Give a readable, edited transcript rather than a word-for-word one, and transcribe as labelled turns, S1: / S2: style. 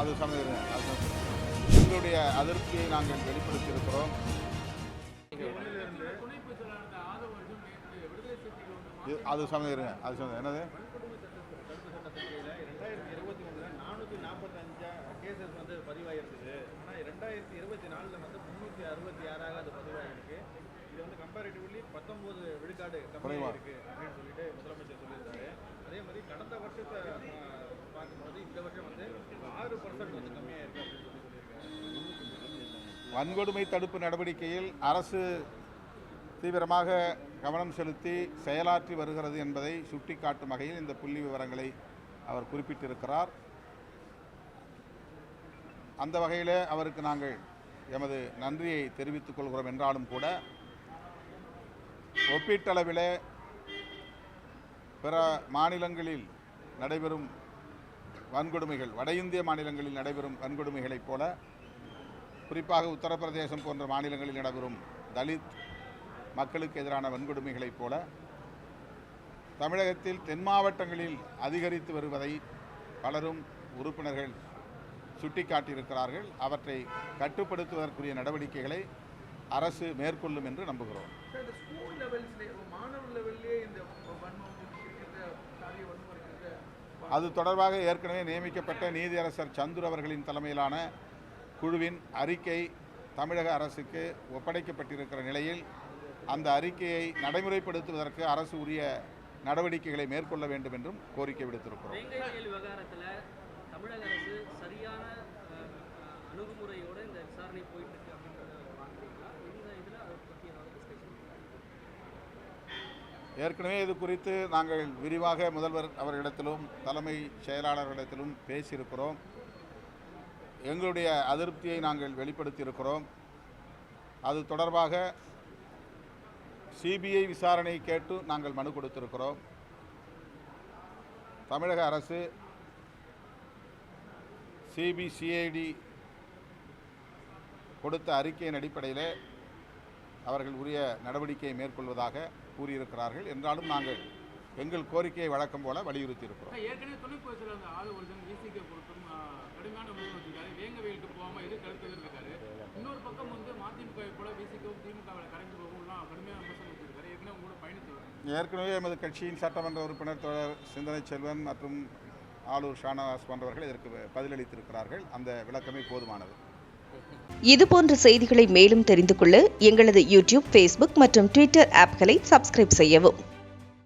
S1: அது சமயம் எங்களுடைய அதிருப்தியை நாங்கள் வெளிப்படுத்தியிருக்கிறோம். அது சமயம் என்னது
S2: 2021 கேசஸ் வந்து பதிவாயிருக்குது. ஆனால் 2024 வந்து 366 அது பதிவாயிருக்கு. இது வந்து கம்பேரிட்டிவ்லி 19 விழுக்காடு கம்மியாக இருக்கு அப்படின்னு சொல்லிட்டு முதலமைச்சர் சொல்லியிருக்காரு. அதே மாதிரி கடந்த வருஷத்தை பார்க்கும்போது இந்த வருஷம் வந்து 6% வந்து கம்மியாக இருக்கு அப்படின்னு சொல்லியிருக்காரு.
S1: வன்கொடுமை தடுப்பு நடவடிக்கையில் அரசு தீவிரமாக கவனம் செலுத்தி செயலாற்றி வருகிறது என்பதை சுட்டிக்காட்டும் வகையில் இந்த புள்ளி விவரங்களை அவர் குறிப்பிட்டிருக்கிறார். அந்த வகையில் அவருக்கு நாங்கள் எமது நன்றியை தெரிவித்துக் கொள்கிறோம். என்றாலும் கூட ஒப்பீட்டளவில் பிற மாநிலங்களில் நடைபெறும் வன்கொடுமைகள், வட இந்திய மாநிலங்களில் நடைபெறும் வன்கொடுமைகளைப் போல, குறிப்பாக உத்தரப்பிரதேசம் போன்ற மாநிலங்களில் நடைபெறும் தலித் மக்களுக்கு எதிரான வன்கொடுமைகளைப் போல தமிழகத்தில் தென் மாவட்டங்களில் அதிகரித்து வருவதை பலரும் உறுப்பினர்கள் சுட்டிக்காட்டியிருக்கிறார்கள். அவற்றை கட்டுப்படுத்துவதற்குரிய நடவடிக்கைகளை அரசு மேற்கொள்ளும் என்று நம்புகிறோம். அது தொடர்பாக ஏற்கனவே நியமிக்கப்பட்ட நீதியரசர் சந்துரு அவர்களின் தலைமையிலான குழுவின் அறிக்கை தமிழக அரசுக்கு ஒப்படைக்கப்பட்டிருக்கிற நிலையில் அந்த அறிக்கையை நடைமுறைப்படுத்துவதற்கு அரசு உரிய நடவடிக்கைகளை மேற்கொள்ள வேண்டும் என்றும் கோரிக்கை விடுத்திருக்கிறோம்.
S3: தமிழக அரசு சரியான அணுகுமுறையோட இந்த விசாரணை போயிட்டு இருக்கு அப்படின்றத பார்க்குறீங்களா? இதில் அதை பற்றி ஏதாவது டிஸ்கஷன்?
S1: ஏற்கனவே இது குறித்து நாங்கள் விரிவாக முதல்வர் அவர்களிடத்திலும் தலைமை செயலாளர்களிடத்திலும் பேசியிருக்கிறோம். எங்களுடைய அதிருப்தியை நாங்கள் வெளிப்படுத்தியிருக்கிறோம். அது தொடர்பாக சிபிஐ விசாரணை கேட்டு நாங்கள் மனு கொடுத்திருக்கிறோம். தமிழக அரசு சிபிசிஐடி கொடுத்த அறிக்கையின் அடிப்படையில் அவர்கள் உரிய நடவடிக்கையை மேற்கொள்வதாக கூறியிருக்கிறார்கள். என்றாலும் நாங்கள் எங்கள் கோரிக்கையை வழக்கம் போல வலியுறுத்தி இருக்கிறோம்.
S4: ஏற்கனவே தொழிற்பயிற்சியில் அந்த ஆள் ஒருத்தன் விசிக்கு பொறுத்தும் கடுமையான முடிவு வச்சிருக்காரு. வேங்கவேலுக்கு போகாமல் எது கருத்து இருக்காரு. இன்னொரு பக்கம் வந்து மதிமுக போல விசிக்கும் திமுகவில் கரைந்து போகும்லாம் கடுமையான விமர்சனம் வச்சிருக்காரு. ஏற்கனவே உங்களோட பயணித்து
S1: ஏற்கனவே எமது கட்சியின் சட்டமன்ற உறுப்பினர் தோழர் சிந்தனை செல்வன் மற்றும் ஆலூர் ஷானவாஸ் போன்றவர்கள் இதற்கு பதிலளித்திருக்கிறார்கள். அந்த விளக்கமே போதுமானது.
S5: இதுபோன்ற செய்திகளை மேலும் தெரிந்து கொள்ள எங்களது யூடியூப், ஃபேஸ்புக் மற்றும் ட்விட்டர் ஆப்களை சப்ஸ்கிரைப் செய்யவும்.